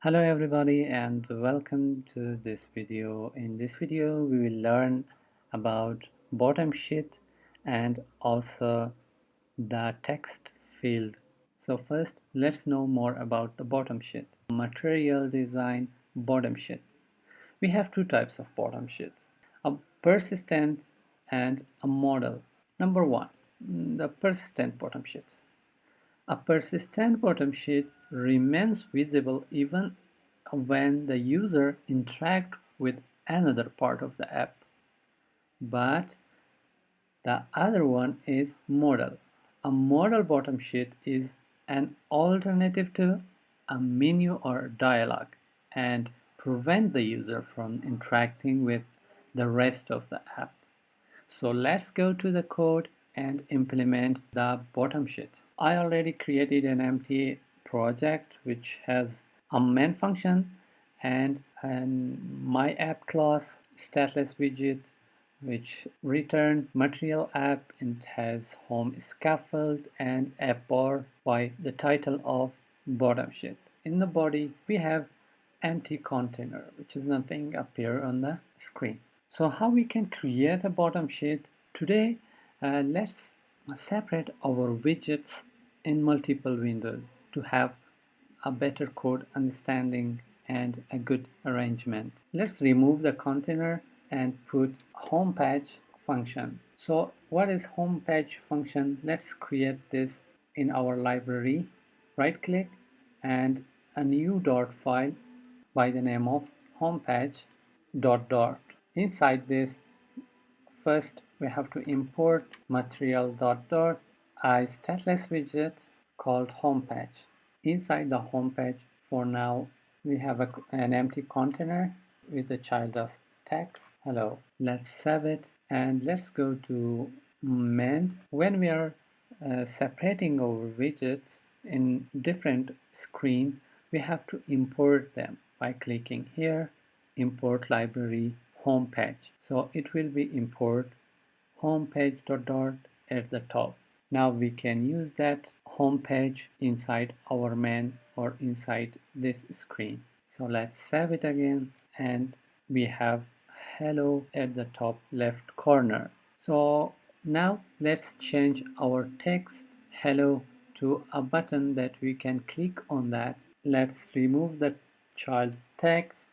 Hello everybody and welcome to this video. In this video we will learn about bottom sheet and also the text field. So first let's know more about the bottom sheet. Material design bottom sheet. We have two types of bottom sheet, a persistent and a model. Number one, the persistent bottom sheet. A persistent bottom sheet remains visible even when the user interacts with another part of the app. But the other one is modal. A modal bottom sheet is an alternative to a menu or dialog and prevent the user from interacting with the rest of the app. So let's go to the code and implement the bottom sheet. I already created an empty project which has a main function and my app class stateless widget which return material app. It has home scaffold and app bar by the title of bottom sheet. In the body we have empty container which is nothing appear on the screen. So how we can create a bottom sheet? Today let's separate our widgets in multiple windows to have a better code understanding and a good arrangement. Let's remove the container and put home page function. So what is home page function? Let's create this in our library. Right click and a new dot file by the name of homepage dot dot. Inside this, first we have to import material dot dot a stateless widget called homepage. Inside the homepage, for now, we have an empty container with the child of text. Hello. Let's save it and let's go to main. When we are separating our widgets in different screen, we have to import them by clicking here, import library homepage. So it will be import homepage dot dot at the top. Now we can use that homepage inside our main or inside this screen. So let's save it again and we have hello at the top left corner. So now let's change our text hello to a button that we can click on that. Let's remove the child text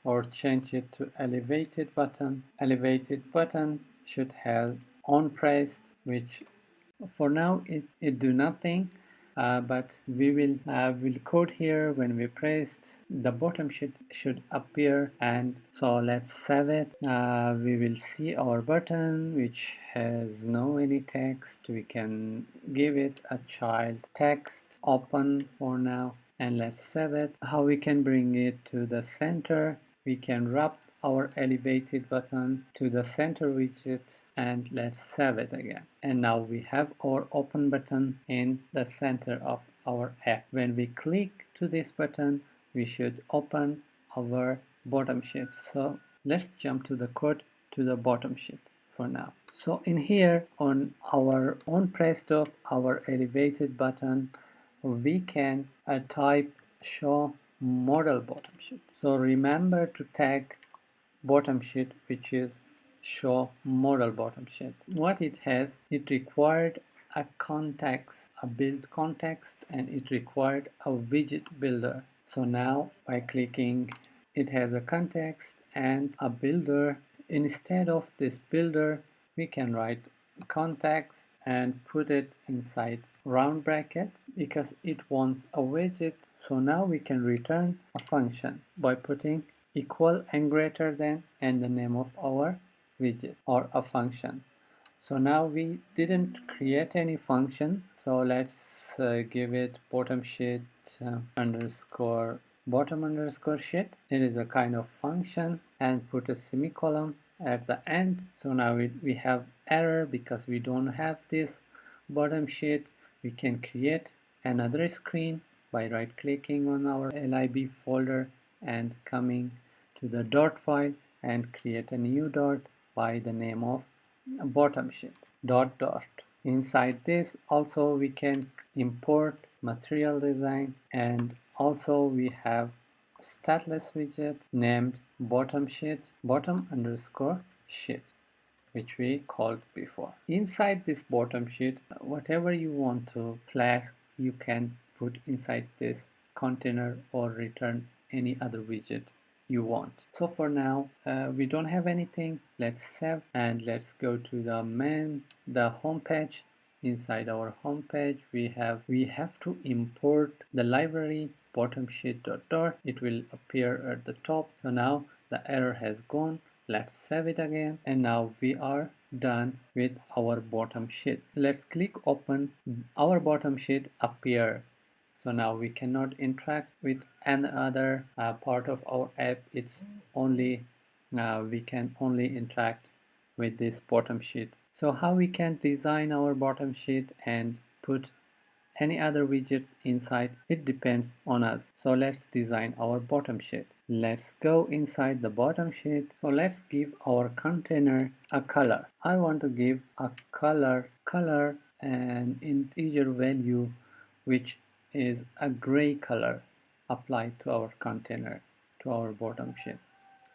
or change it to elevated button. Elevated button should have on pressed, which for now it do nothing, but we will code here. When we pressed, the bottom should appear, and so let's save it. We will see our button which has no any text. We can give it a child text open for now, and let's save it. How we can bring it to the center? We can wrap our elevated button to the center widget and let's save it again. And now we have our open button in the center of our app. When we click to this button, we should open our bottom sheet. So let's jump to the code to the bottom sheet for now. So in here on our on pressed of our elevated button, we can type show model bottom sheet. So remember to tag bottom sheet which is show model bottom sheet. What it has, it required a context, a build context, and it required a widget builder. So now by clicking, it has a context and a builder. Instead of this builder, we can write context and put it inside round bracket because it wants a widget. So now we can return a function by putting equal and greater than and the name of our widget or a function. So now we didn't create any function, so let's give it bottom sheet underscore bottom underscore sheet. It is a kind of function and put a semicolon at the end. So now we have error because we don't have this bottom sheet. We can create another screen by right clicking on our lib folder and coming to the dot file and create a new dot by the name of bottom sheet dot dot. Inside this also we can import material design and also we have stateless widget named bottom sheet, bottom underscore sheet, which we called before. Inside this bottom sheet, whatever you want to flag, you can put inside this container or return any other widget you want. So for now, we don't have anything. Let's save and let's go to the home page. Inside our home page, we have to import the library bottom sheet dot. It will appear at the top. So now the error has gone. Let's save it again, and now we are done with our bottom sheet. Let's click open. Our bottom sheet appear. So now we cannot interact with another part of our app. It's only we can only interact with this bottom sheet. So how we can design our bottom sheet and put any other widgets inside, it depends on us. So let's design our bottom sheet. Let's go inside the bottom sheet. So let's give our container a color. I want to give a color an integer value which is a gray color applied to our container, to our bottom sheet.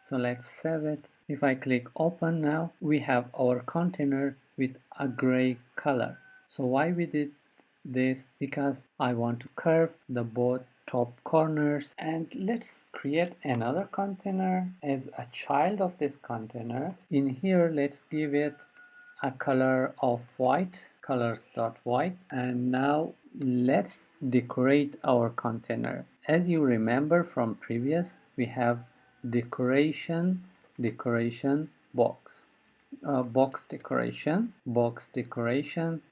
So let's save it. If I click open now, we have our container with a gray color. So why we did this? Because I want to curve the both top corners, and let's create another container as a child of this container. In here, let's give it a color of white, colors.white, and now let's decorate our container. As you remember from previous, we have decoration box, box decoration.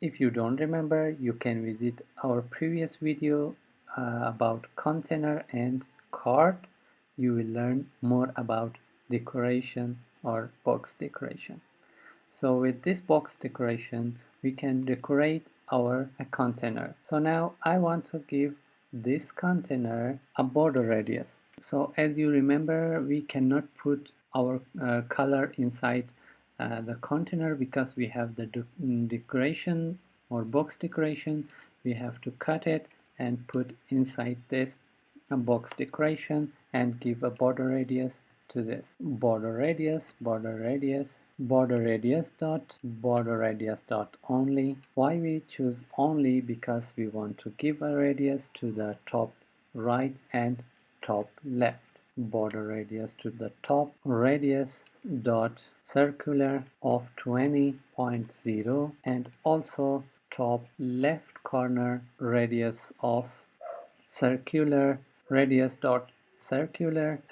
If you don't remember, you can visit our previous video about container and card. You will learn more about decoration or box decoration. So with this box decoration, we can decorate our container. So now I want to give this container a border radius. So as you remember, we cannot put our color inside the container because we have the decoration or box decoration. We have to cut it and put inside this a box decoration and give a border radius to this. Border radius dot only. Why we choose only? Because we want to give a radius to the top right and top left. Border radius to the top, radius dot circular of 20.0, and also top left corner radius of circular, radius dot circular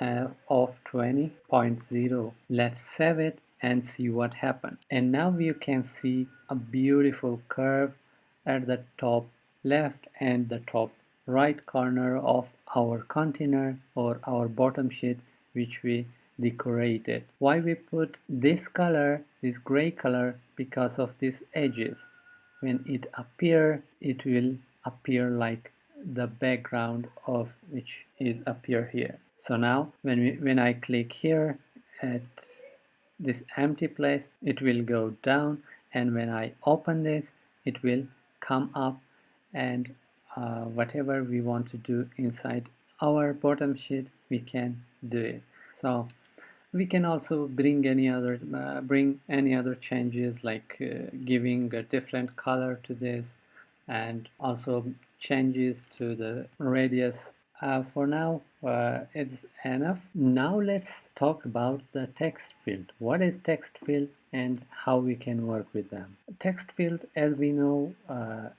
of 20.0. Let's save it and see what happened. And now you can see a beautiful curve at the top left and the top right corner of our container or our bottom sheet, which we decorated. Why we put this color, this gray color? Because of these edges. When it appear, it will appear like the background of which is appear here. So now when I click here at this empty place, it will go down, and when I open this, it will come up, and whatever we want to do inside our bottom sheet, we can do it. So we can also bring any other changes, like giving a different color to this, and also changes to the radius. For now, it's enough. Now let's talk about the text field. What is text field and how we can work with them? Text field, as we know,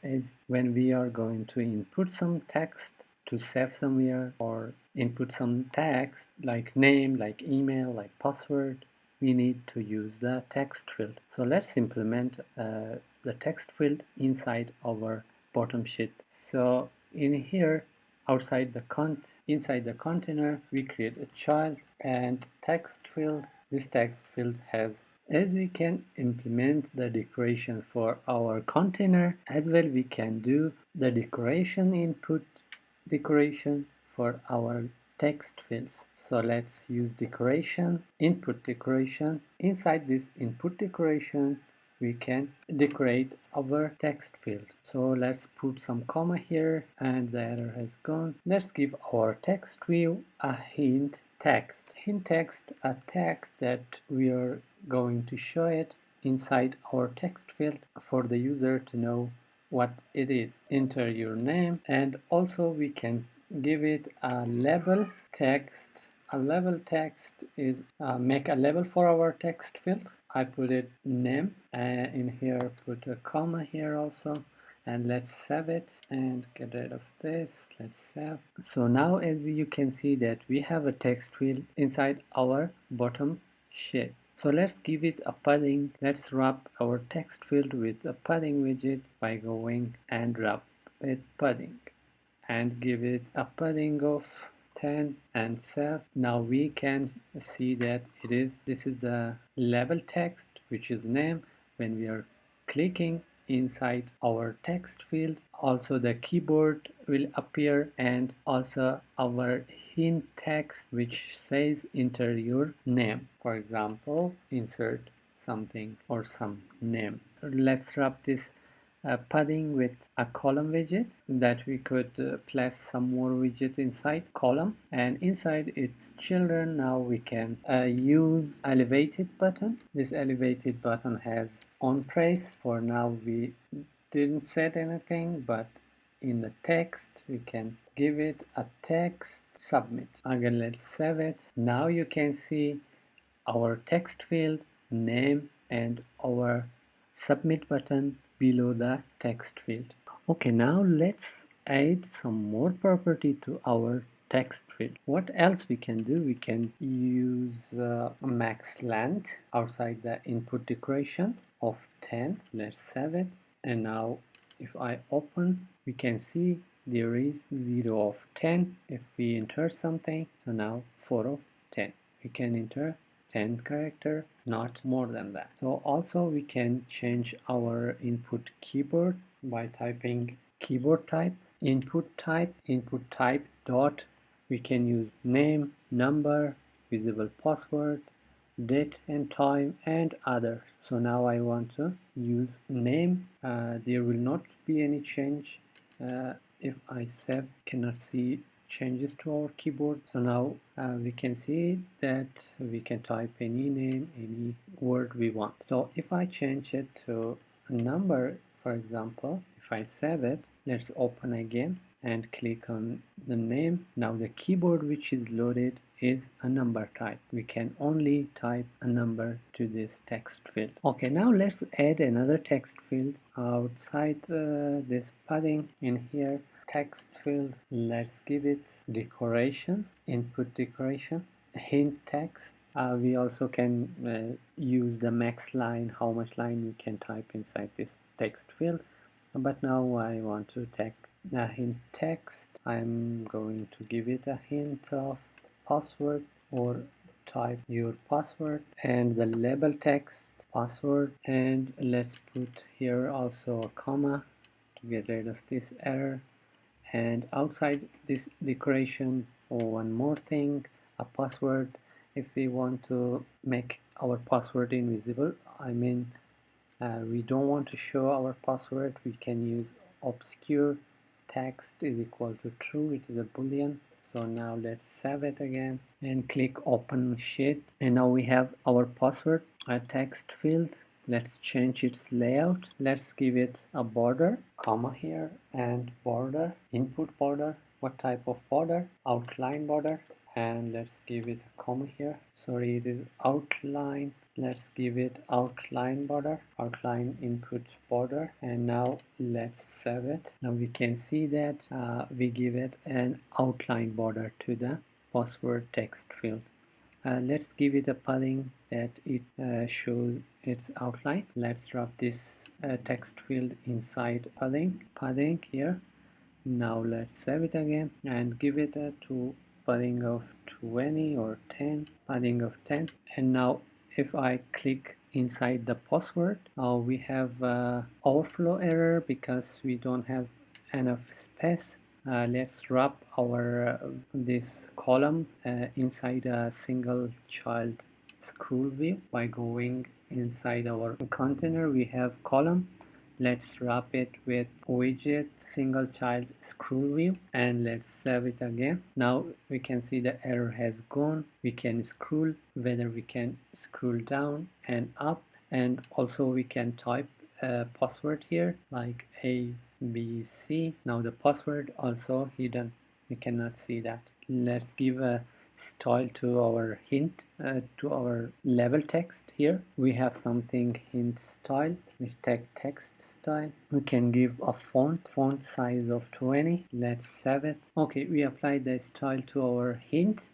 is when we are going to input some text to save somewhere, or input some text like name, like email, like password. We need to use the text field. So let's implement the text field inside our bottom sheet. So in here, inside the container, we create a child and text field. This text field has, as we can implement the decoration for our container, as well we can do the decoration input decoration for our text fields. So let's use decoration, input decoration. Inside this input decoration, we can decorate our text field. So let's put some comma here, and the error has gone. Let's give our text view a hint text. Hint text, a text that we are going to show it inside our text field for the user to know what it is. Enter your name, and also we can give it a label text. A label text is make a label for our text field. I put it name, and in here put a comma here also, and let's save it and get rid of this. Let's save. So now as you can see that we have a text field inside our bottom shape. So let's give it a padding. Let's wrap our text field with a padding widget by going and wrap it padding and give it a padding of 10 and save. Now we can see that this is the label text, which is name. When we are clicking inside our text field, also the keyboard will appear, and also our hint text which says enter your name. For example, insert something or some name. Let's wrap this padding with a column widget that we could place some more widgets inside column, and inside its children now we can use elevated button. This elevated button has on press. For now we didn't set anything, but in the text we can give it a text submit. Again, let's save it. Now you can see our text field, name, and our submit button below the text field. Okay, now let's add some more property to our text field. What else we can do? We can use max length outside the input decoration of 10. Let's save it. And now if I open, we can see there is 0 of 10 if we enter something. So now 4 of 10. We can enter 10 character, not more than that. So also we can change our input keyboard by typing keyboard type, input type dot. We can use name, number, visible password, date and time, and others. So now I want to use name. There will not be any change. If I save, cannot see changes to our keyboard. So now we can see that we can type any name, any word we want. So if I change it to a number, for example, if I save it, let's open again and click on the name. Now the keyboard which is loaded is a number type. We can only type a number to this text field. Okay, now let's add another text field outside this padding. In here, text field, let's give it decoration, input decoration, hint text. We also can use the max line, how much line we can type inside this text field. But now I want to take a hint text. I'm going to give it a hint of password, or type your password, and the label text password, and let's put here also a comma to get rid of this error. And outside this decoration, one more thing, a password. If we want to make our password invisible, I mean we don't want to show our password, we can use obscure text is equal to true. It is a boolean. So now let's save it again and click open sheet, and now we have our password, a text field. Let's change its layout. Let's give it a border, comma here, and border, input border. What type of border? Outline border. And let's give it a comma here. Sorry, it is outline. Let's give it outline border, outline input border, and now let's save it. Now we can see that we give it an outline border to the password text field. Let's give it a padding that it shows its outline. Let's wrap this text field inside padding here. Now let's save it again and give it a padding of 20 or 10, padding of 10. And now if I click inside the password, we have overflow error because we don't have enough space. Let's wrap our this column inside a single child scroll view. By going inside our container, we have column. Let's wrap it with widget single child scroll view, and let's save it again. Now we can see the error has gone. We can scroll, whether we can scroll down and up, and also we can type a password here like ABC. Now the password also hidden, we cannot see that. Let's give a style to our hint, to our level text. Here we have something hint style. We take text style. We can give a font size of 20. Let's save it. Okay, we applied the style to our hint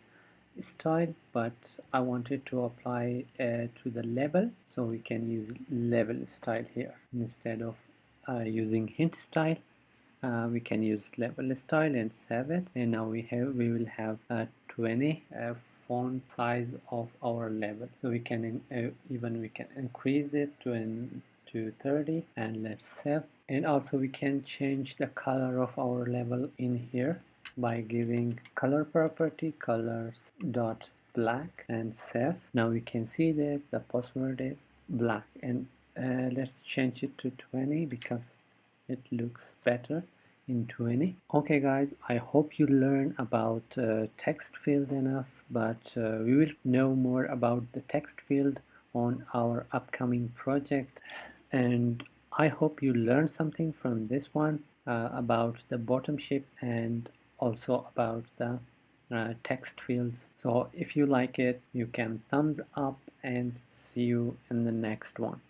style, but I wanted to apply to the label, so we can use label style here instead of using hint style. We can use label style and save it, and now we will have a 20 font size of our label, so we can even we can increase it to 30, and let's save. And also we can change the color of our label in here by giving color property colors dot black and save. Now we can see that the password is black, and let's change it to 20 because it looks better in 20. Okay guys, I hope you learn about text field enough, but we will know more about the text field on our upcoming project, and I hope you learned something from this one about the bottom shape and also about the text fields. So if you like it, you can thumbs up, and see you in the next one.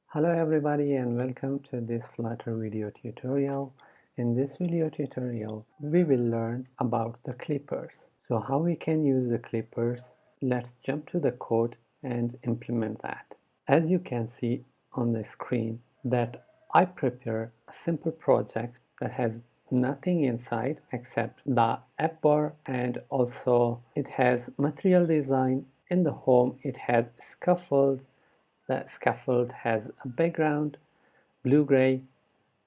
Hello everybody, and welcome to this Flutter video tutorial. In this video tutorial, we will learn about the clippers. So how we can use the clippers, let's jump to the code and implement that. As you can see on the screen, that I prepare a simple project that has nothing inside except the app bar, and also it has material design. In the home it has scaffold. The scaffold has a background, blue-gray,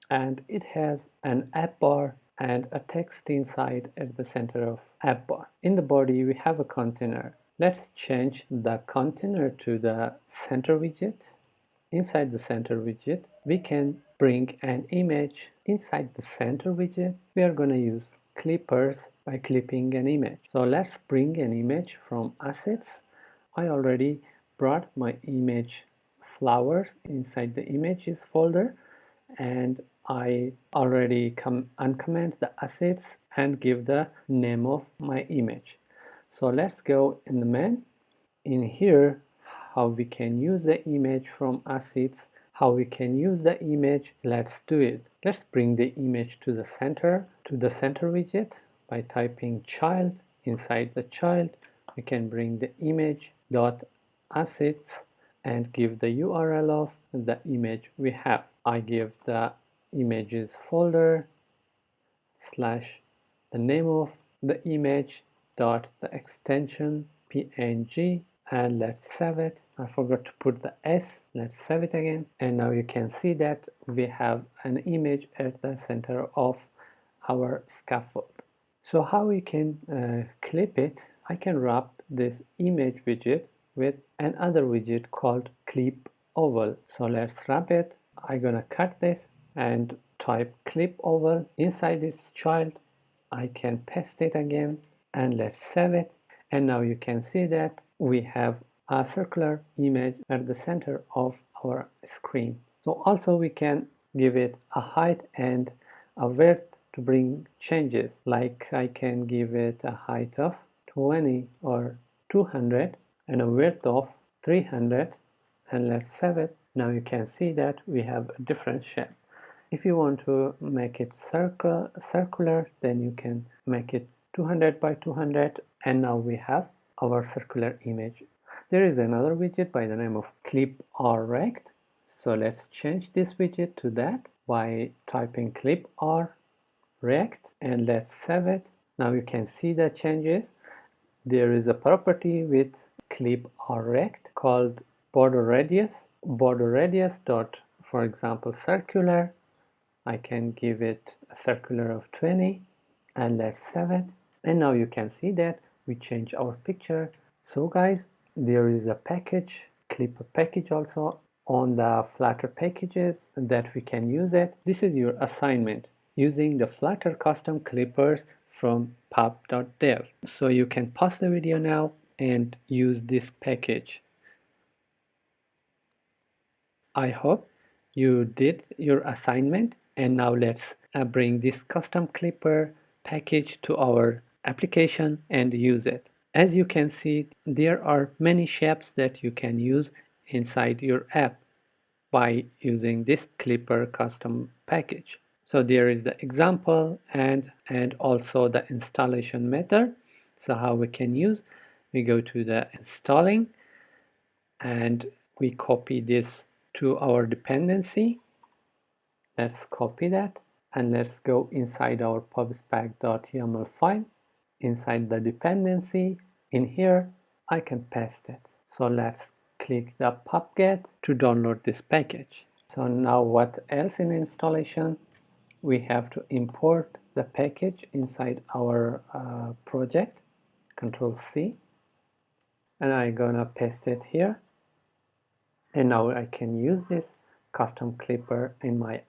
and it has an app bar and a text inside at the center of app bar. In the body we have a container. Let's change the container to the center widget. Inside the center widget we can bring an image. Inside the center widget we are going to use clippers by clipping an image. So let's bring an image from assets. I already brought my image flowers inside the images folder, and I already uncomment the assets and give the name of my image. So let's go in the main. In here, how we can use the image from assets, how we can use the image, let's do it. Let's bring the image to the center widget by typing child. Inside the child we can bring the image dot assets and give the URL of the image we have. I give the images folder slash the name of the image dot the extension png, and let's save it. I forgot to put the S. Let's save it again, and now you can see that we have an image at the center of our scaffold. So how we can clip it, I can wrap this image widget with another widget called clip oval. So let's wrap it. I'm gonna cut this and type clip oval inside its child. I can paste it again, and let's save it. And now you can see that we have a circular image at the center of our screen. So also we can give it a height and a width to bring changes, like I can give it a height of 20 or 200 and a width of 300, and let's save it. Now you can see that we have a different shape. If you want to make it circular, then you can make it 200 by 200, and now we have our circular image. There is another widget by the name of clip or rect. So let's change this widget to that by typing clip or rect, and let's save it. Now you can see the changes. There is a property with clip or rect called border radius. Border radius dot, for example, circular. I can give it a circular of 20, and let's save it. And now you can see that we change our picture. So guys, there is a package, clipper package also on the Flutter packages that we can use it. This is your assignment using the Flutter custom clippers from pub.dev. So you can pause the video now and use this package. I hope you did your assignment, and now let's bring this custom clipper package to our application and use it. As you can see, there are many shapes that you can use inside your app by using this clipper custom package. So there is the example and also the installation method. So how we can use, we go to the installing and we copy this to our dependency. Let's copy that and let's go inside our pubspec.yaml file. Inside the dependency, in here, I can paste it. So let's click the pubget to download this package. So now what else in installation? We have to import the package inside our project. Control C. And I'm gonna paste it here. And now I can use this custom clipper in my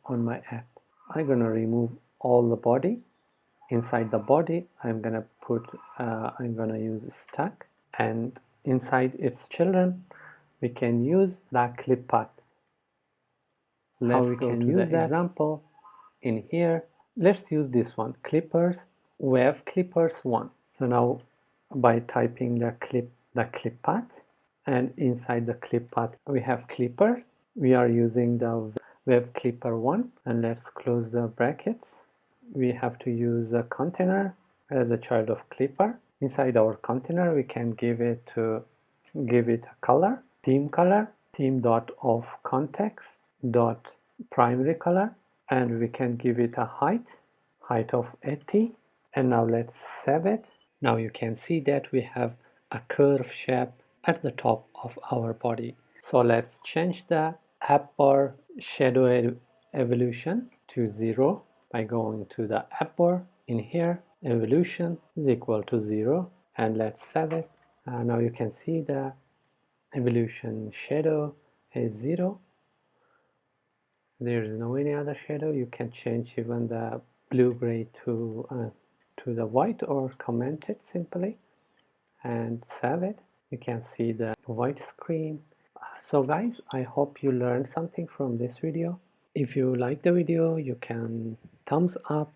on my app. I'm gonna remove all the body. Inside the body, I'm gonna use stack, and inside its children, we can use the clip path. Let's go to the example in here. Let's use this one, clippers, wave clippers 1. So now by typing the clip path, and inside the clip path we have clipper. We are using the wave clipper 1, and let's close the brackets. We have to use a container as a child of clipper. Inside our container we can give it a color, theme dot of context dot primary color, and we can give it a height of 80. And now let's save it. Now you can see that we have a curve shape at the top of our body. So let's change the app bar shadow evolution to 0 by going to the app bar. In here, evolution is equal to 0, and let's save it. Now you can see the evolution shadow is 0. There is no any other shadow. You can change even the blue-gray to the white, or comment it simply and save it. You can see the white screen. So guys, I hope you learned something from this video. If you like the video, you can thumbs up,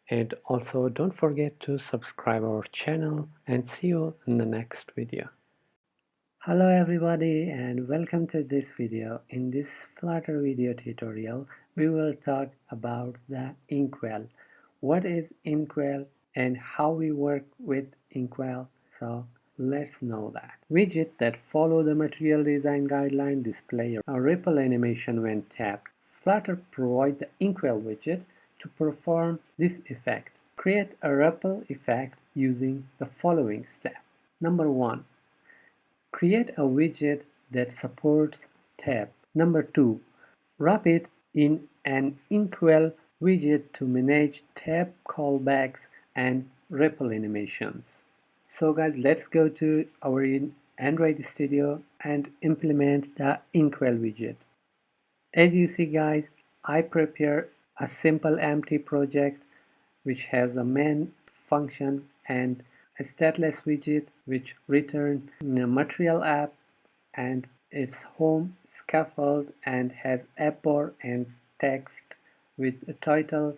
and also don't forget to subscribe our channel, and see you in the next video. Hello everybody, and welcome to this video. In this Flutter video tutorial, we will talk about the inkwell. What is inkwell and how we work with inkwell? So let's know that. Widgets that follow the material design guideline display a ripple animation when tapped. Flutter provides the inkwell widget to perform this effect. Create a ripple effect using the following step. Number 1. Create a widget that supports tap. Number 2. Wrap it in an inkwell widget to manage tap callbacks and ripple animations. So guys, let's go to our Android Studio and implement the inkwell widget. As you see guys, I prepare a simple empty project which has a main function and a stateless widget which return a material app and its home scaffold, and has app bar and text with a title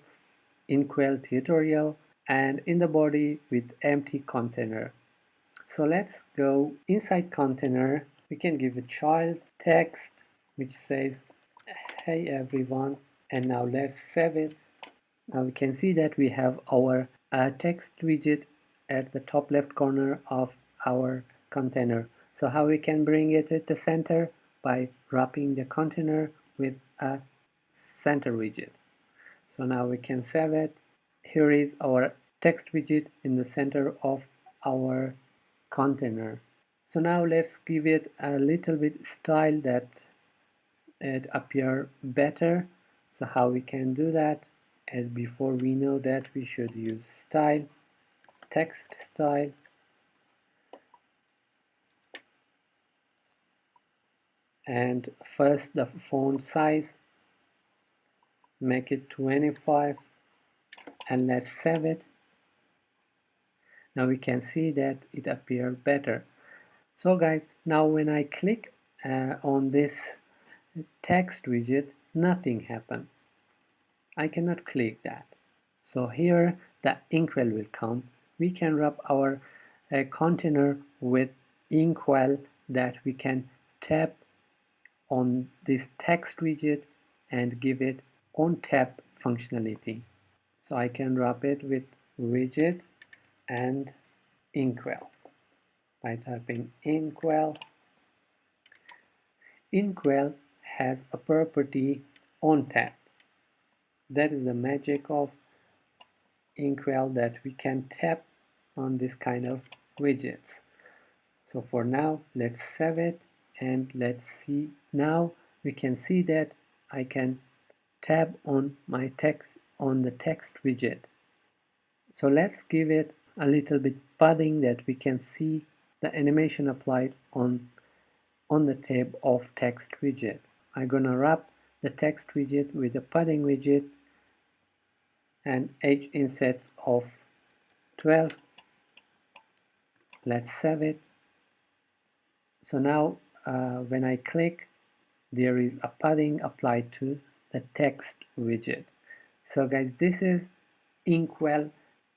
inkwell tutorial, and in the body with empty container. So let's go inside container. We can give a child text which says hey everyone, and now let's save it. Now we can see that we have our text widget at the top left corner of our container. So how we can bring it at the center? By wrapping the container with a center widget. So now we can save it. Here is our text widget in the center of our container. So now let's give it a little bit style that it appear better. So how we can do that? As before, we know that we should use style, text style, and first the font size, make it 25, and let's save it. Now we can see that it appeared better. So guys, now when I click on this text widget, nothing happened. I cannot click that. So here the inkwell will come. We can wrap our container with inkwell that we can tap on this text widget and give it on tap functionality. So I can wrap it with widget and inkwell by typing inkwell. Inkwell has a property on tap. That is the magic of inkwell, that we can tap on this kind of widgets. So for now, let's save it and let's see. Now we can see that I can tap on my text on the text widget. So let's give it a little bit padding that we can see the animation applied on the tab of text widget. I'm gonna wrap the text widget with a padding widget and edge inset of 12. Let's save it. So now when I click, there is a padding applied to the text widget. So guys, this is inkwell,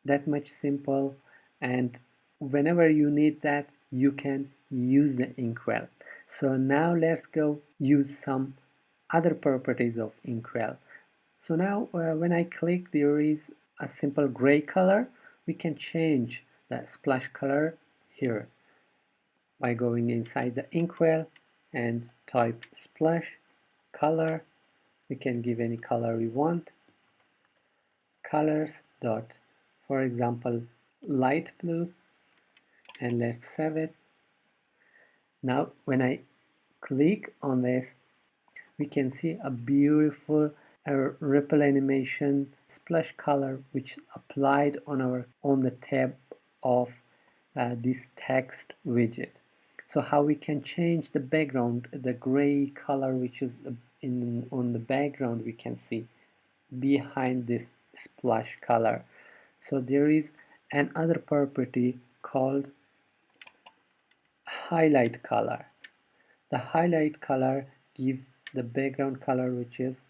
that much simple, and whenever you need that, you can use the inkwell. So now let's go use some other properties of inkwell. So now when I click, there is a simple gray color. We can change the splash color here by going inside the inkwell and type splash color. We can give any color we want. Colors dot, for example, light blue, and let's save it. Now when I click on this, we can see a beautiful ripple animation splash color which applied on the tab of this text widget. So how we can change the background, the gray color which is on the background, we can see behind this splash color. So there is another property called highlight color. The highlight color gives the background color, which is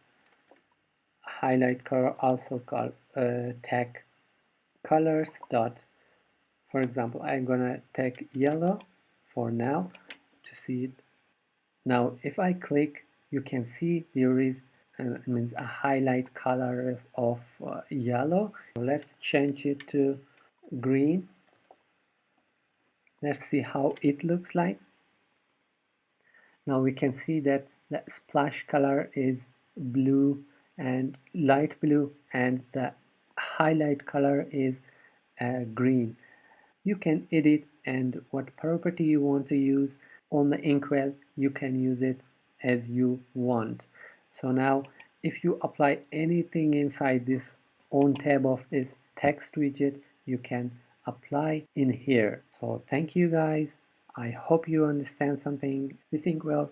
highlight color, also called tag colors dot. For example, I'm gonna take yellow for now to see it. Now if I click, you can see there is means a highlight color of yellow. Let's change it to green. Let's see how it looks like. Now we can see that the splash color is blue and light blue, and the highlight color is green. You can edit, and what property you want to use on the inkwell, you can use it as you want. So now if you apply anything inside this on tab of this text widget, you can apply in here. So thank you guys. I hope you understand something. This inkwell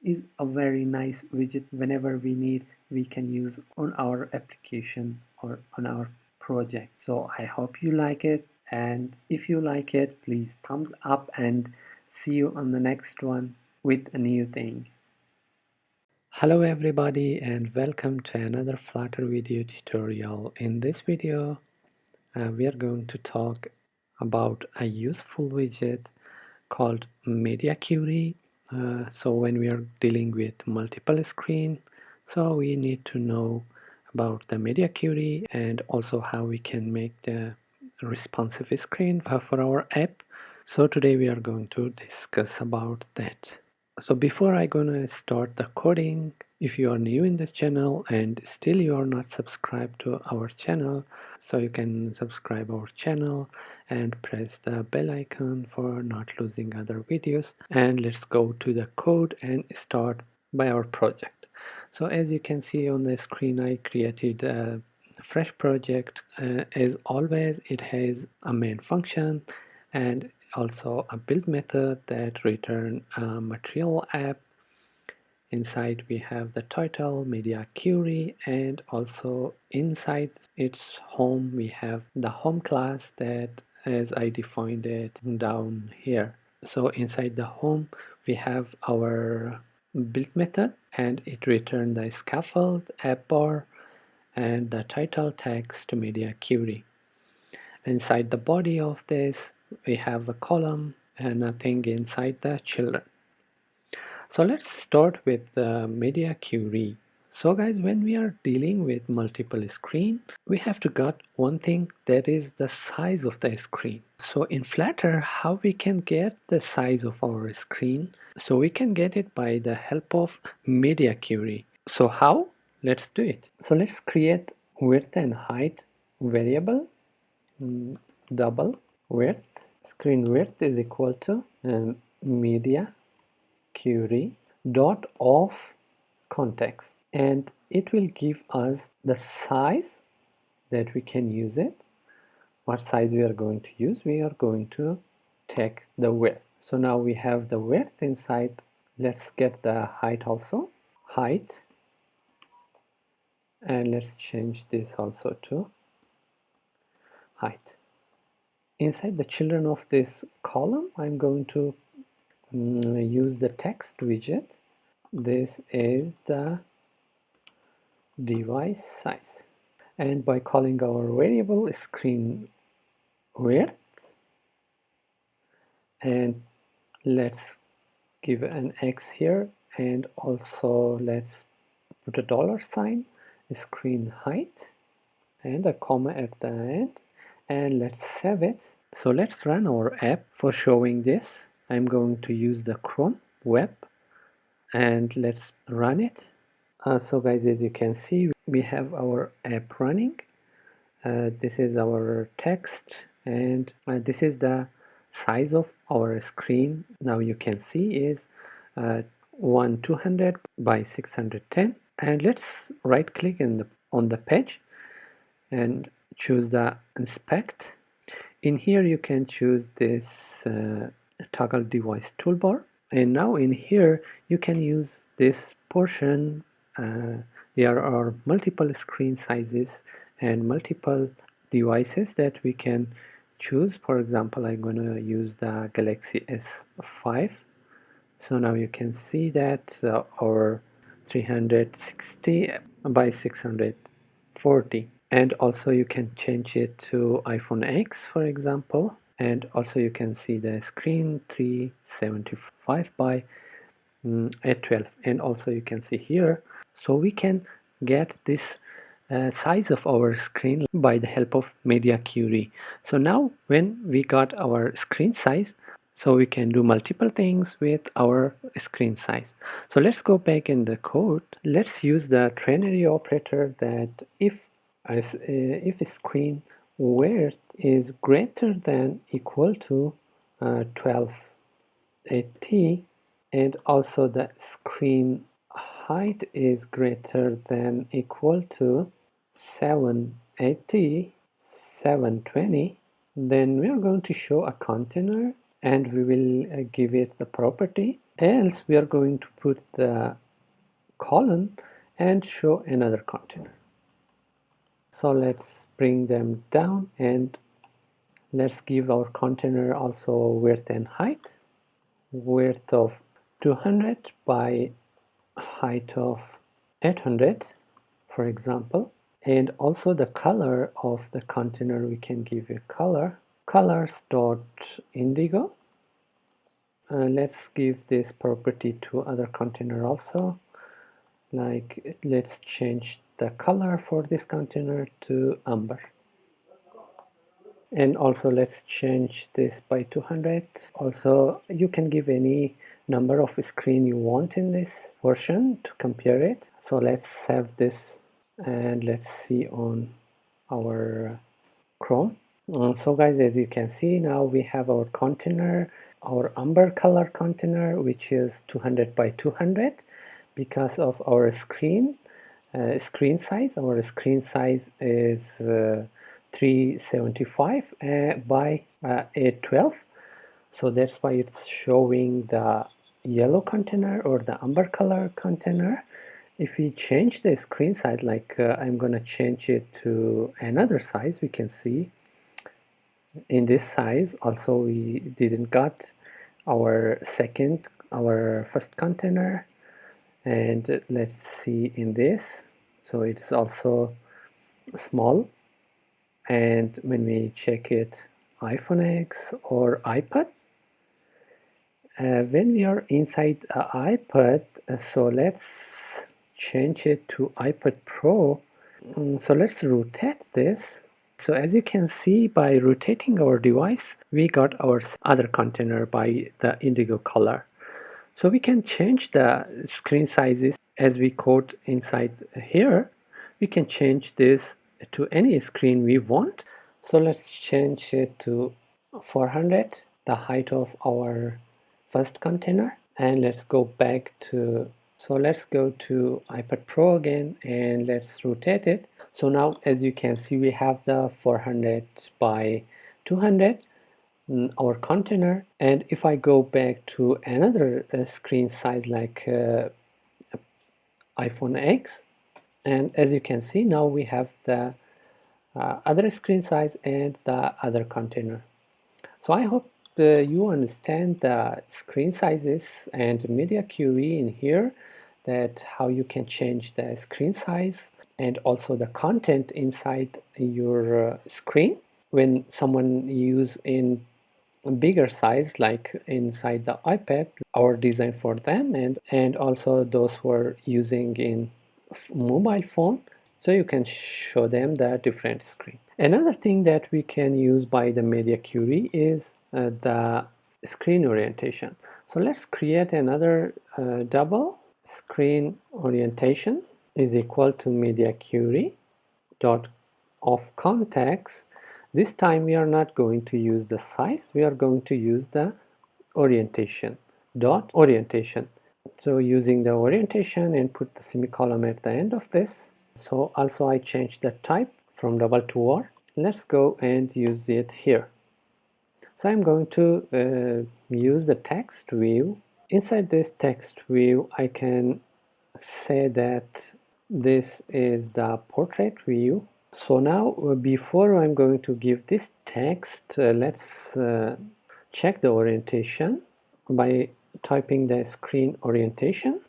is a very nice widget. Whenever we need, we can use on our application or on our project. So I hope you like it, and if you like it, please thumbs up, and see you on the next one with a new thing. Hello everybody, and welcome to another Flutter video tutorial. In this video we are going to talk about a useful widget called media query. So when we are dealing with multiple screen, so we need to know about the media query and also how we can make the responsive screen for our app. So today we are going to discuss about that. So before I gonna start the coding, if you are new in this channel and still you are not subscribed to our channel, so you can subscribe our channel and press the bell icon for not losing other videos. And let's go to the code and start by our project. So as you can see on the screen, I created a fresh project. As always, it has a main function and also a build method that return a material app, Inside we have the title, media query, and also inside its home we have the home class that as I defined it down here. So inside the home we have our build method and it returned the scaffold, app bar, and the title text media query. Inside the body of this we have a column and a thing inside the children. So let's start with the media query. So guys, when we are dealing with multiple screen, we have to got one thing, that is the size of the screen. So in Flutter, how we can get the size of our screen? So we can get it by the help of media query. So how? Let's do it. So let's create width and height variable, double width. Screen width is equal to media query dot of context, and it will give us the size that we can use it. What size we are going to use? We are going to take the width. So now we have the width inside. Let's get the height also, height, and let's change this also to height. Inside the children of this column, I'm going to use the text widget. This is the device size, and by calling our variable screen width, and let's give an X here, and also let's put a $sign, screen height, and a comma at the end, and let's save it. So let's run our app. For showing this, I'm going to use the Chrome web, and let's run it. So guys, as you can see, we have our app running. This is our text, and this is the size of our screen. Now you can see is 1200 by 610, and let's right click on the page and choose the inspect. In here you can choose this toggle device toolbar, and now in here you can use this portion. There are multiple screen sizes and multiple devices that we can choose. For example, I'm going to use the Galaxy S5. So now you can see that our 360 by 640, and also you can change it to iPhone X, for example, and also you can see the screen 375 by 812, and also you can see here. So we can get this size of our screen by the help of media query. So now when we got our screen size, so we can do multiple things with our screen size. So let's go back in the code. Let's use the ternary operator that if screen width is greater than equal to 1280, and also the screen height is greater than equal to 780, 720, then we are going to show a container and we will give it the property. Else we are going to put the colon and show another container. So let's bring them down and let's give our container also width and height. Width of 200 by height of 800, for example. And also the color of the container, we can give a colors dot indigo. Let's give this property to other container also. Like let's change the color for this container to amber. And also let's change this by 200. Also you can give any number of screen you want in this version to compare it. So let's save this and let's see on our Chrome. So guys, as you can see, now we have our container, our amber color container, which is 200 by 200 because of our screen size. Our screen size is 375 by 812. So that's why it's showing the yellow container or the amber color container, if we change the screen size, like I'm gonna change it to another size, we can see in this size also we didn't got our first container. And let's see in this, so it's also small. And when we check it iPhone X or iPad, when we are inside iPad, so let's change it to iPad Pro. So let's rotate this. So as you can see, by rotating our device, we got our other container by the indigo color. So we can change the screen sizes as we code inside here. We can change this to any screen we want. So let's change it to 400, the height of our first container. And let's go back to, so let's go to iPad Pro again and let's rotate it. So now as you can see, we have the 400 by 200 our container. And if I go back to another screen size like iPhone X, and as you can see, now we have the other screen size and the other container. So I hope you understand the screen sizes and media query in here, that how you can change the screen size and also the content inside your screen when someone use in a bigger size like inside the iPad, our design for them, and also those who are using in mobile phone, so you can show them the different screen. Another thing that we can use by the media query is the screen orientation. So let's create another double screen orientation is equal to media query dot of context. This time we are not going to use the size, we are going to use the orientation dot orientation. So using the orientation and put the semicolon at the end of this. So also I changed the type from double to var. Let's go and use it here. So I'm going to use the text view. Inside this text view I can say that this is the portrait view. So now before I'm going to give this text, let's check the orientation by typing the screen orientation.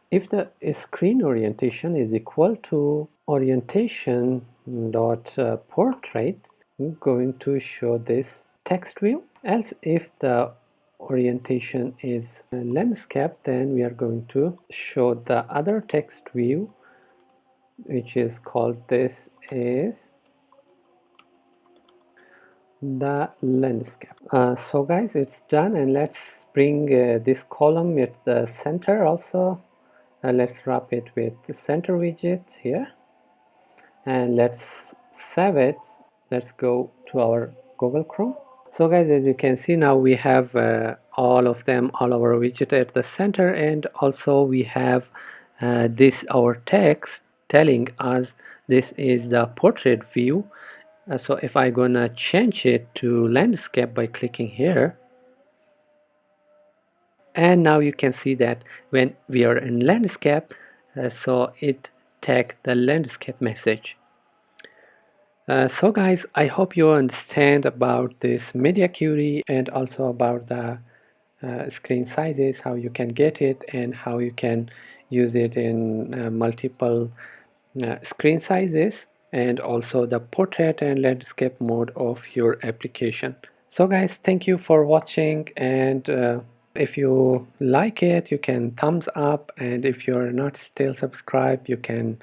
If the screen orientation is equal to orientation dot portrait, I'm going to show this text view. Else if the orientation is landscape, then we are going to show the other text view, which is called this is the landscape. So guys, it's done, and let's bring this column at the center also. Let's wrap it with the center widget here, and let's save it. Let's go to our Google Chrome. So guys, as you can see, now we have all of them, all our widget at the center, and also we have this our text telling us this is the portrait view. So if I gonna change it to landscape by clicking here, and now you can see that when we are in landscape, so it tag the landscape message. So guys, I hope you understand about this media query and also about the screen sizes, how you can get it and how you can use it in multiple screen sizes, and also the portrait and landscape mode of your application. So guys, thank you for watching, and if you like it, you can thumbs up, and if you're not still subscribed, you can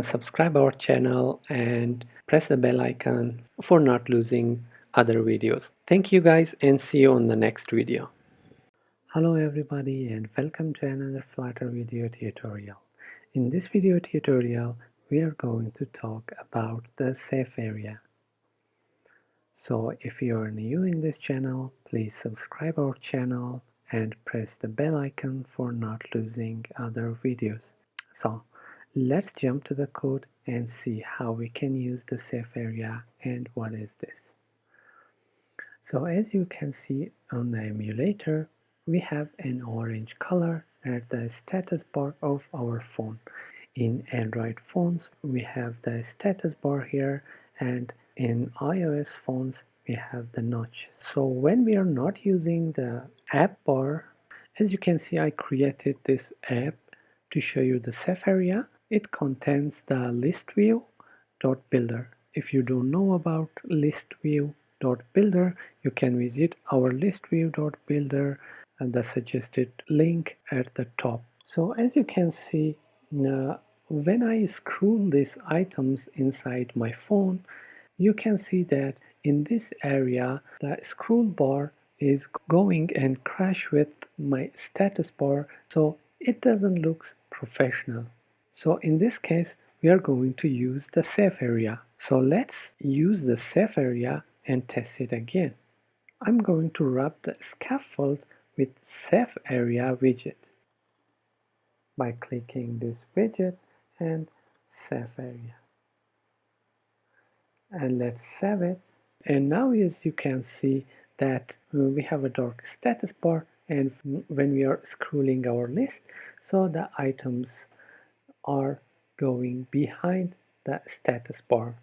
subscribe our channel and press the bell icon for not losing other videos. Thank you guys, and see you on the next video. Hello everybody, and welcome to another Flutter video tutorial. In this video tutorial, we are going to talk about the safe area. So if you are new in this channel, please subscribe our channel and press the bell icon for not losing other videos. So let's jump to the code and see how we can use the safe area and what is this. So as you can see on the emulator, we have an orange color at the status bar of our phone. In Android phones, we have the status bar here, and in iOS phones, we have the notches. So when we are not using the app bar, as you can see, I created this app to show you the safe area. It contains the list view builder. If you don't know about list view builder, you can visit our list view builder and the suggested link at the top. So as you can see, when I scroll these items inside my phone, you can see that in this area the scroll bar is going and crash with my status bar, so it doesn't look professional. So in this case we are going to use the safe area. So let's use the safe area and test it again. I'm going to wrap the scaffold with safe area widget by clicking this widget and safe area. And let's save it. And now as you can see that we have a dark status bar, and when we are scrolling our list, so the items are going behind the status bar.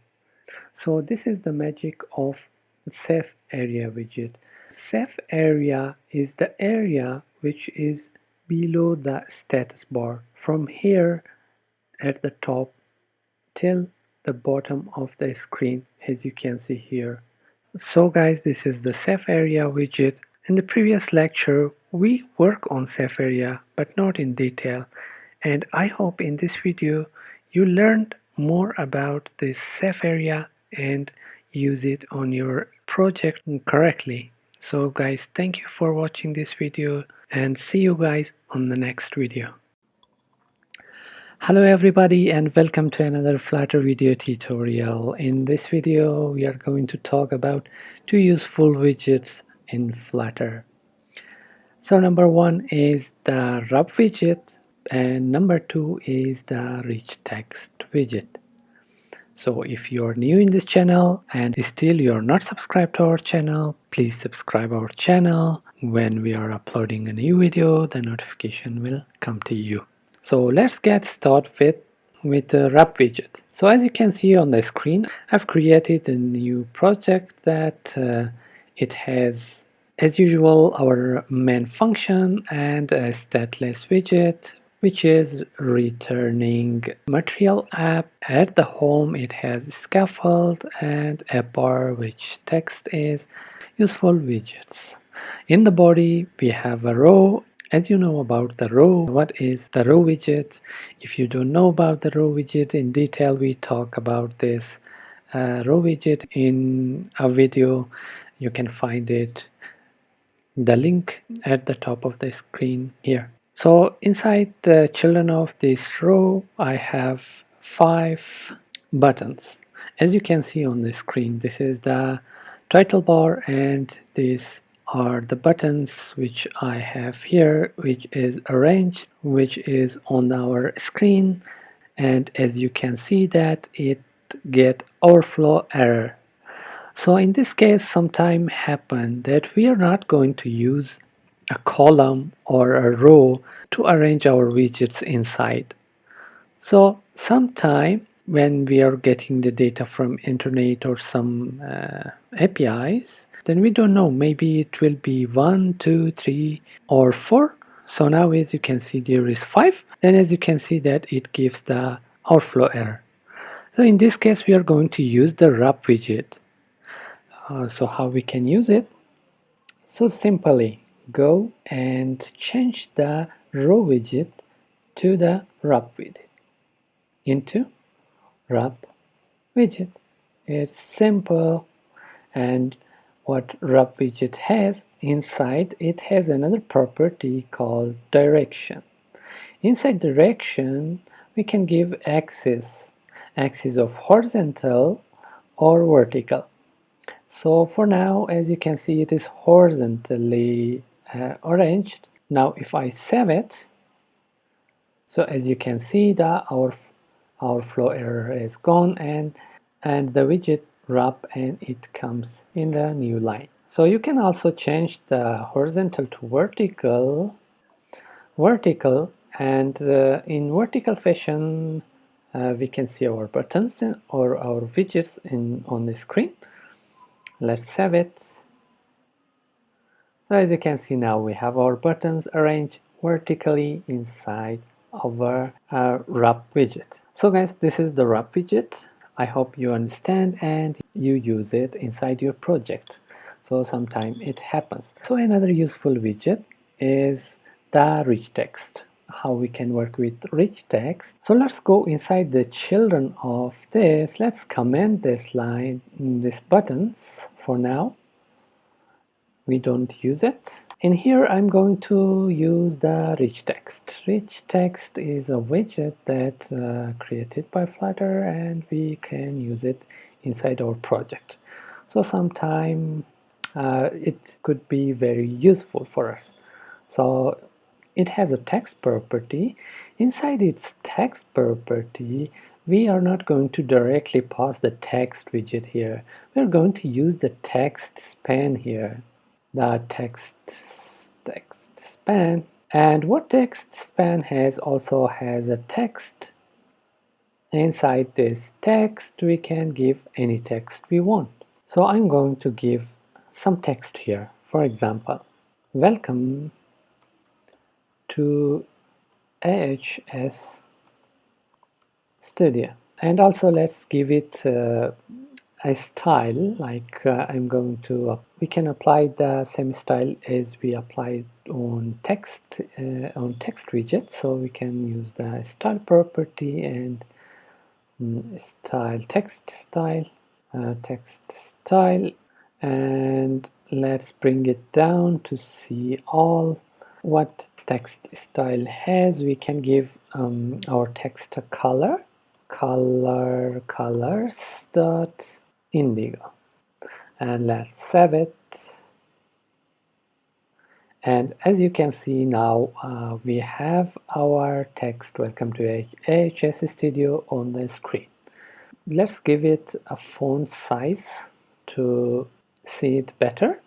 So this is the magic of safe area widget. Safe area is the area which is below the status bar, from here at the top till the bottom of the screen, as you can see here. So guys, this is the safe area widget. In the previous lecture we work on safe area but not in detail, and I hope in this video you learned more about this safe area and use it on your project correctly. So guys, thank you for watching this video and see you guys on the next video. Hello everybody and welcome to another Flutter video tutorial. In this video we are going to talk about two useful widgets in Flutter. So number one is the wrap widget and number two is the rich text widget. So if you're new in this channel and still you're not subscribed to our channel, please subscribe our channel. When we are uploading a new video, the notification will come to you. So let's get started with the wrap widget. So as you can see on the screen, I've created a new project that it has, as usual, our main function and a stateless widget, which is returning material app. At the home it has scaffold and a bar which text is useful widgets. In the body we have a row. As you know about the row, what is the row widget? If you don't know about the row widget in detail, we talk about this row widget in a video. You can find it, the link at the top of the screen here. So inside the children of this row, I have 5 buttons. As you can see on the screen, this is the title bar and these are the buttons which I have here, which is arranged, which is on our screen, and as you can see that it get overflow error. So in this case sometime happen that we are not going to use a column or a row to arrange our widgets inside. So sometime when we are getting the data from internet or some APIs, then we don't know, maybe it will be 1, 2, 3 or 4. So now as you can see there is 5. Then as you can see that it gives the overflow error. So in this case we are going to use the wrap widget. So how we can use it? So simply go and change the row widget to the wrap widget into wrap widget. It's simple. And what wrap widget has inside, it has another property called direction. Inside direction we can give axis of horizontal or vertical. So for now, as you can see, it is horizontally arranged. Now if I save it, so as you can see that our flow error is gone and the widget wrap and it comes in the new line. So you can also change the horizontal to vertical, and in vertical fashion we can see our buttons or our widgets on the screen. Let's save it. So as you can see now, we have our buttons arranged vertically inside our wrap widget. So guys, this is the wrap widget. I hope you understand and you use it inside your project. So sometimes it happens. So another useful widget is the rich text. How we can work with rich text. So let's go inside the children of this. Let's comment this line, these buttons for now. We don't use it. In here I'm going to use the rich text. Rich text is a widget that created by Flutter, and we can use it inside our project. So sometime it could be very useful for us. So it has a text property. Inside its text property, we are not going to directly pass the text widget here. We're going to use the text span here. The text span, and what text span also has a text. Inside this text we can give any text we want. So I'm going to give some text here. For example, welcome to AHS Studio. And also let's give it a style, like I'm going to we can apply the same style as we applied on text widget. So we can use the style property and style text style, and let's bring it down to see all what text style has. We can give our text a colors dot indigo, and let's save it. And as you can see now, we have our text welcome to AHS Studio on the screen. Let's give it a font size to see it better.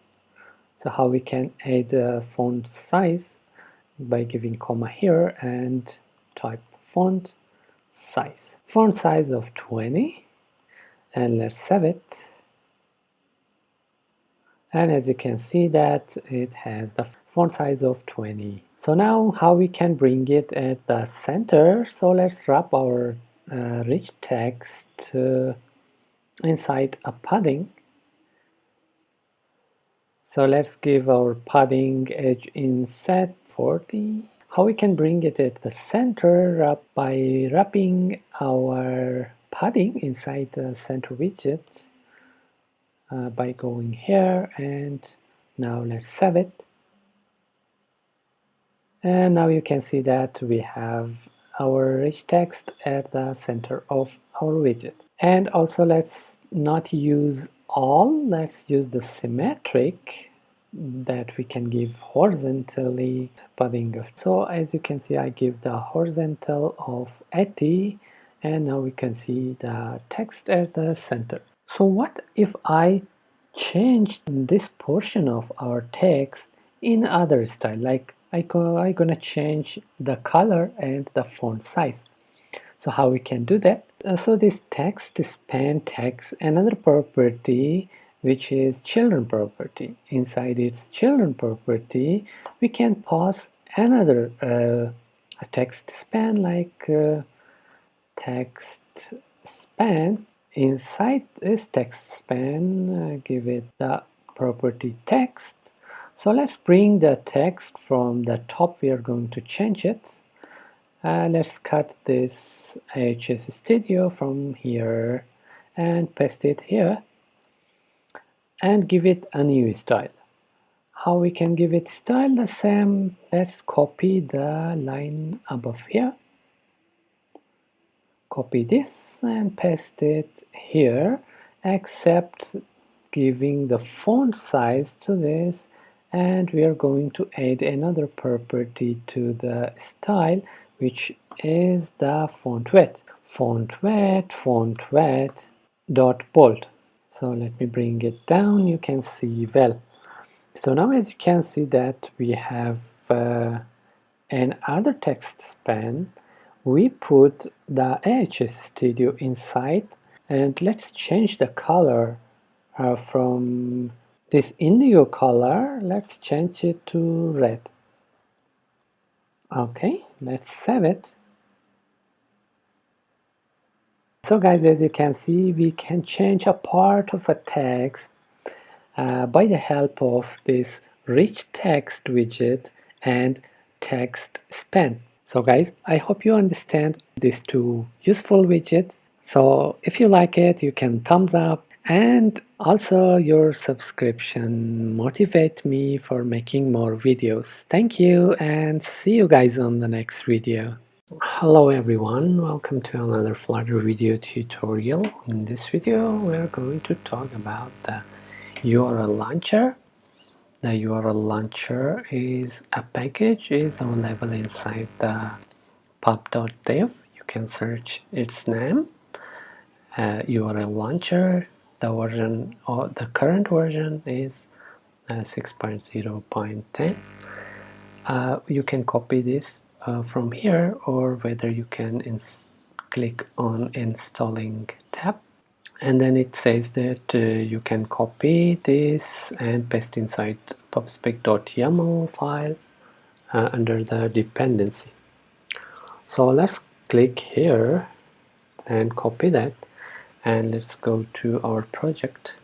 So how we can add a font size? By giving comma here and type font size of 20, and let's save it. And as you can see that it has the font size of 20. So now how we can bring it at the center? So let's wrap our rich text inside a padding. So let's give our padding edge inset 40. How we can bring it at the center? By wrapping our padding inside the center widget by going here, and now let's save it. And now you can see that we have our rich text at the center of our widget. And also let's not use all, let's use the symmetric that we can give horizontally padding. So as you can see, I give the horizontal of 80, and now we can see the text at the center. So what if I change this portion of our text in other style? Like I'm gonna change the color and the font size. So how we can do that? So this text span takes another property, which is children property. Inside its children property, we can pass another a text span, like text span. Inside this text span, give it the property text. So let's bring the text from the top. We are going to change it. Let's cut this AHS Studio from here and paste it here and give it a new style. How we can give it style? The same. Let's copy the line above here. Copy this and paste it here, except giving the font size to this, and we are going to add another property to the style, which is the font weight dot bold. So let me bring it down. You can see well. So now as you can see that we have another text span. We put the AHS Studio inside, and let's change the color from this indigo color. Let's change it to red. Okay, let's save it. So guys, as you can see, we can change a part of a text by the help of this rich text widget and text span. So guys, I hope you understand these two useful widgets. So if you like it, you can thumbs up, and also your subscription motivate me for making more videos. Thank you, and see you guys on the next video. Hello everyone, welcome to another Flutter video tutorial. In this video we're going to talk about the URL launcher. The URL launcher is a package is available inside the pub.dev. You can search its name, URL launcher. The version or the current version is 6.0.10. You can copy this from here, or whether you can click on installing tab, and then it says that you can copy this and paste inside pubspec.yaml file under the dependency. So let's click here and copy that, and let's go to our project.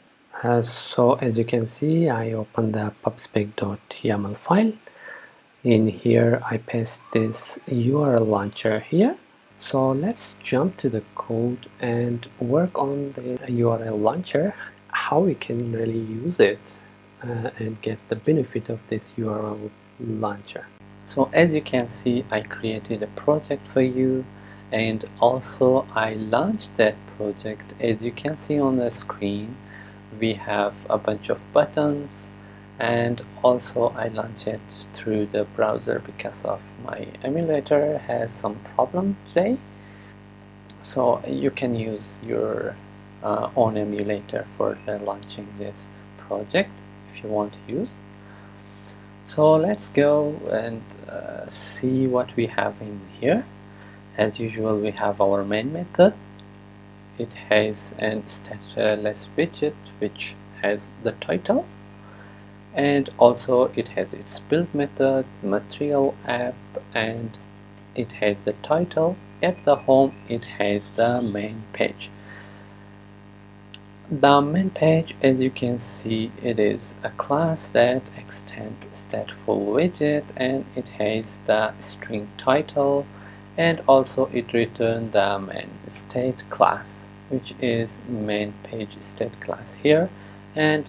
So as you can see, I open the pubspec.yaml file. In here I paste this URL launcher here. So let's jump to the code and work on the URL launcher, how we can really use it and get the benefit of this URL launcher. So as you can see, I created a project for you, and also I launched that project. As you can see on the screen, we have a bunch of buttons, and also I launched it through the browser because of my emulator has some problem today. So you can use your own emulator for launching this project if you want to use. So let's go and see what we have in here. As usual, we have our main method. It has an stateless widget which has the title, and also it has its build method, material app, and it has the title. At the home it has the main page. The main page, as you can see, it is a class that extends stateful widget, and it has the string title, and also it returns the main state class, which is main page state class here. And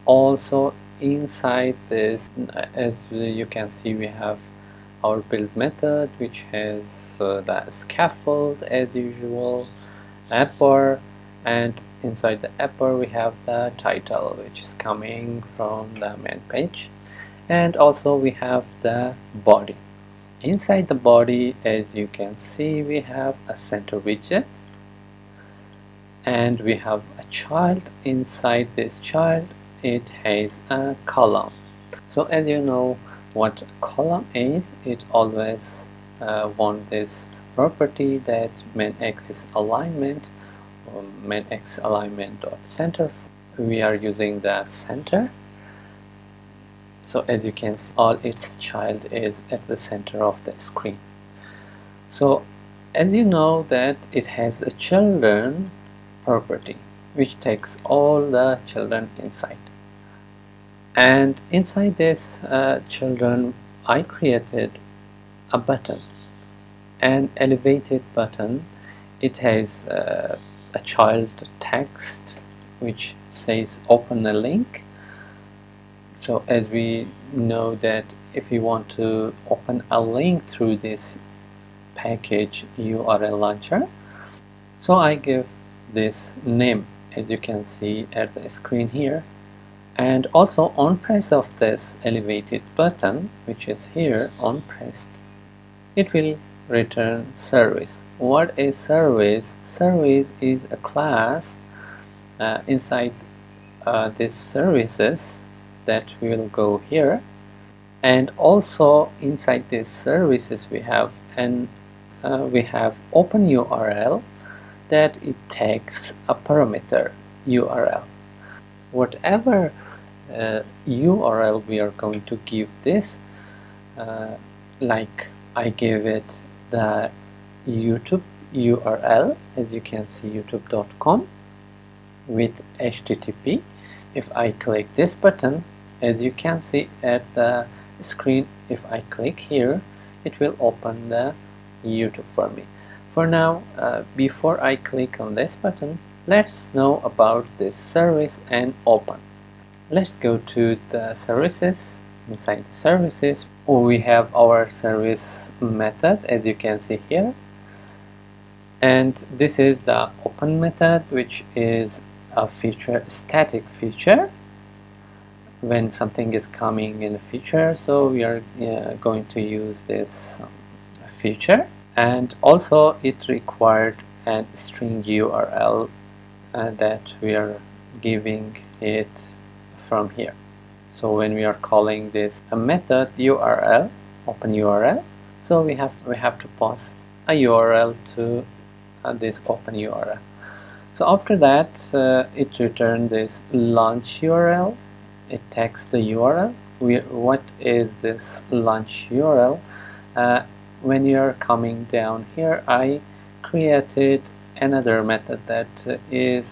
also inside this, as you can see, we have our build method, which has the scaffold as usual, upper, and inside the upper we have the title, which is coming from the main page, and also we have the body. Inside the body, as you can see, we have a center widget, and we have a child. Inside this child it has a column. So as you know what a column is, it always wants this property that main axis alignment, main axis alignment dot center. We are using the center. So as you can see, all its child is at the center of the screen. So as you know that it has a children property which takes all the children inside. And inside this children, I created a button, an elevated button. It has a child text which says open a link. So as we know that if you want to open a link through this package URL launcher, so I give this name, as you can see at the screen here. And also on press of this elevated button, which is here on pressed, it will return service. What is service? Service is a class inside this services that will go here. And also inside these services we have open URL that it takes a parameter URL. Whatever URL we are going to give this, like I gave it the YouTube URL, as you can see, youtube.com with HTTP. If I click this button, as you can see at the screen, if I click here, it will open the YouTube for me. For now, before I click on this button, let's know about this service and open. Let's go to the services. Inside the services, we have our service method, as you can see here, and this is the open method, which is a feature, static feature. When something is coming in a feature, so we are going to use this feature. And also it required a string URL that we are giving it from here. So when we are calling this a method URL, open URL, so we have to pass a URL to this open URL. So after that, it returned this launch URL. It takes the URL. What is this launch URL? When you're coming down here, I created another method that is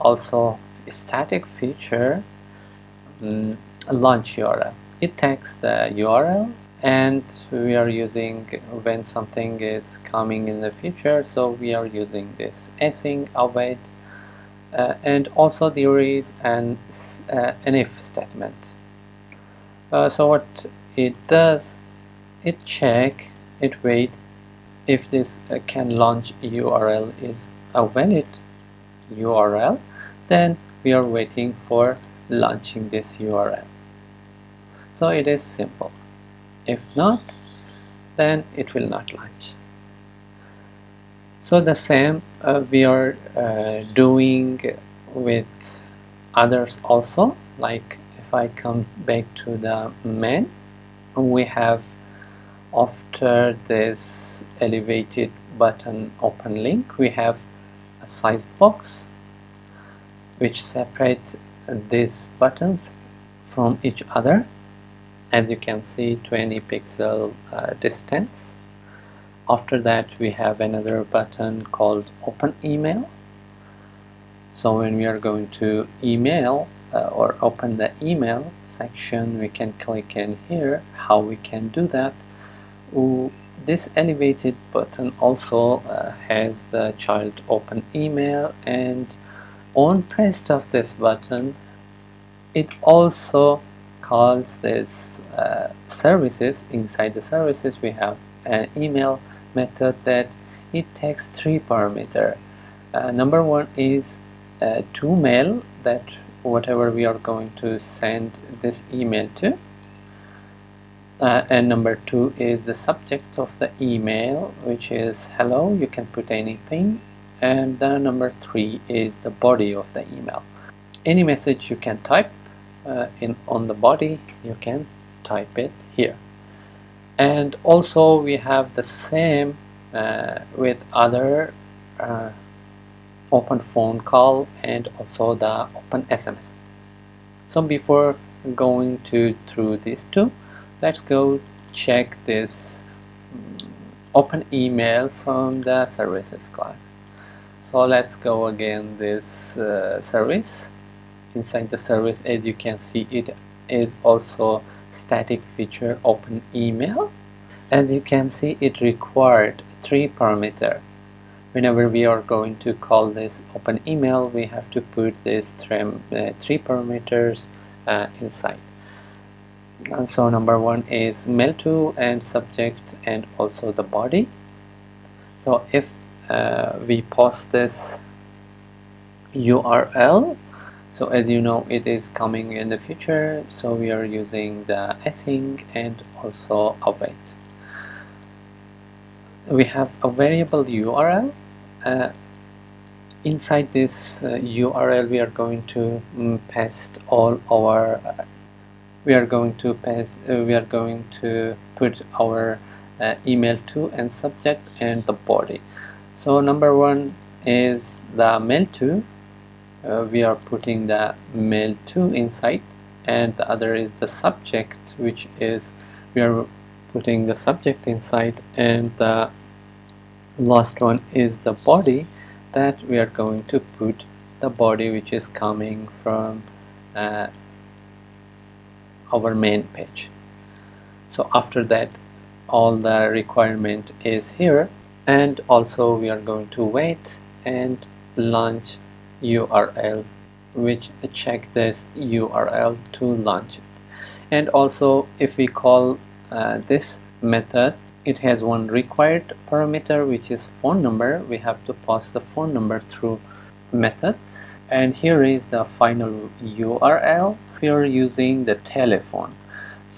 also a static feature, a launch URL. It takes the URL, and we are using when something is coming in the future, so we are using this async await, and also there is an if statement. So what it does, it check, it wait if this can launch URL is a valid URL, then we are waiting for launching this URL. So it is simple. If not, then it will not launch. So the same we are doing with others also. Like if I come back to the main, we have, after this elevated button open link, we have a size box which separates these buttons from each other. As you can see, 20 pixel distance. After that, we have another button called open email. So when we are going to email or open the email section, we can click in here. How we can do that? This elevated button also has the child open email, and on press of this button, it also calls this services. Inside the services, we have an email method that it takes 3 parameters. Number 1 is to mail, that whatever we are going to send this email to, and number 2 is the subject of the email, which is hello, you can put anything, and the number 3 is the body of the email. Any message you can type on the body, you can type it here. And also we have the same with other open phone call and also the open SMS. So before going through these two, let's go check this open email from the services class. So let's go again this service. Inside the service, as you can see, it is also static feature open email. As you can see, it required 3 parameters. Whenever we are going to call this open email, we have to put this 3 parameters inside. And so number 1 is mail to and subject and also the body. So if we pass this URL, so as you know, it is coming in the future, so we are using the async and also await. We have a variable URL. Inside this URL, we are going to paste all our we are going to put our email to and subject and the body. So number one is the mail to. We are putting the mail to inside, and the other is the subject, which is we are putting the subject inside, and the last one is the body, that we are going to put the body which is coming from our main page. So after that, all the requirement is here, and also we are going to wait and launch URL, which check this URL to launch it. And also if we call this method, it has one required parameter, which is phone number. We have to pass the phone number through method, and here is the final URL. We are using the telephone.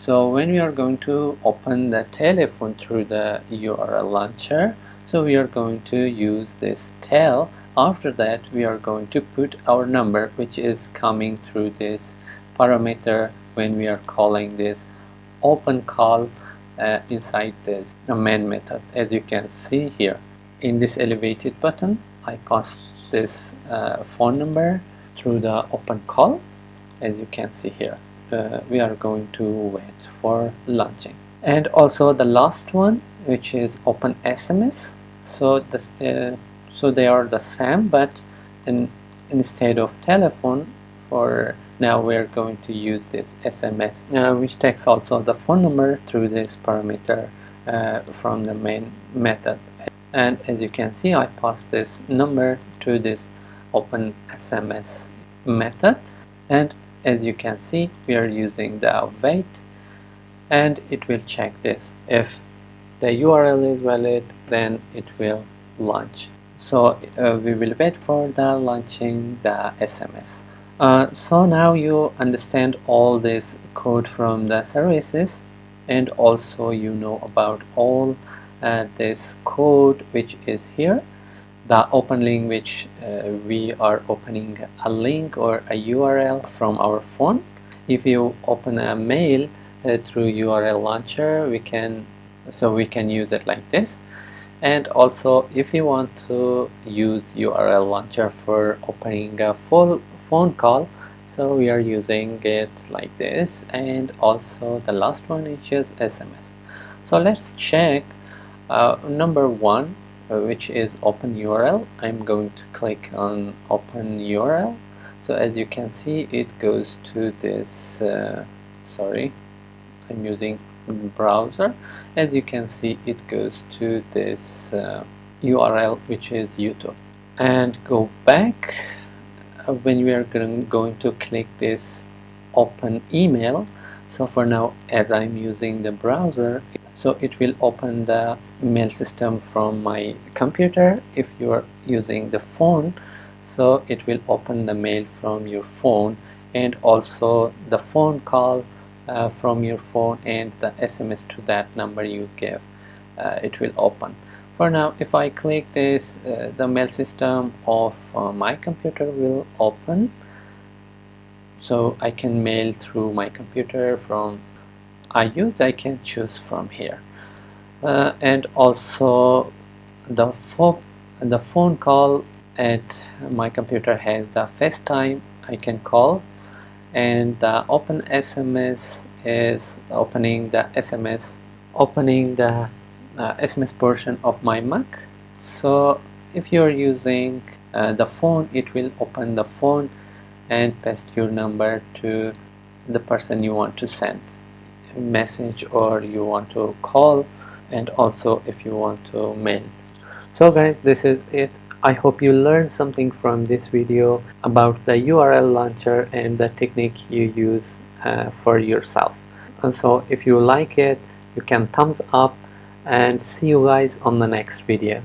So when we are going to open the telephone through the URL launcher, so we are going to use this tel. After that, we are going to put our number, which is coming through this parameter when we are calling this open call inside this main method. As you can see here in this elevated button, I passed this phone number through the open call. As you can see here, we are going to wait for launching. And also the last one, which is open SMS. So this so they are the same, but instead of telephone, for now we are going to use this SMS, which takes also the phone number through this parameter from the main method. And as you can see, I passed this number to this open SMS method, and as you can see, we are using the wait, and it will check this. If the URL is valid, then it will launch. So we will wait for the launching the SMS. So now you understand all this code from the services, and also you know about all this code which is here. The open link, which we are opening a link or a URL from our phone. If you open a mail through URL launcher, we can use it like this. And also if you want to use URL launcher for opening a full phone call, so we are using it like this. And also the last one is just SMS. So let's check number one, which is open URL. I'm going to click on open URL. So as you can see, it goes to this sorry, I'm using browser. As you can see, it goes to this URL, which is YouTube. And go back when we are going to click this open email. So for now, as I'm using the browser, so it will open the mail system from my computer. If you are using the phone, so it will open the mail from your phone, and also the phone call from your phone, and the SMS to that number you gave, it will open. For now, if I click this, the mail system of my computer will open. So I can mail through my computer from I can choose from here. And also the phone call at my computer has the FaceTime, I can call. And the open SMS is opening the SMS portion of my Mac. So if you're using the phone, it will open the phone and paste your number to the person you want to send a message or you want to call, and also if you want to mail. So guys, this is it. I hope you learned something from this video about the URL launcher and the technique you use for yourself. And so if you like it, you can thumbs up, and see you guys on the next video.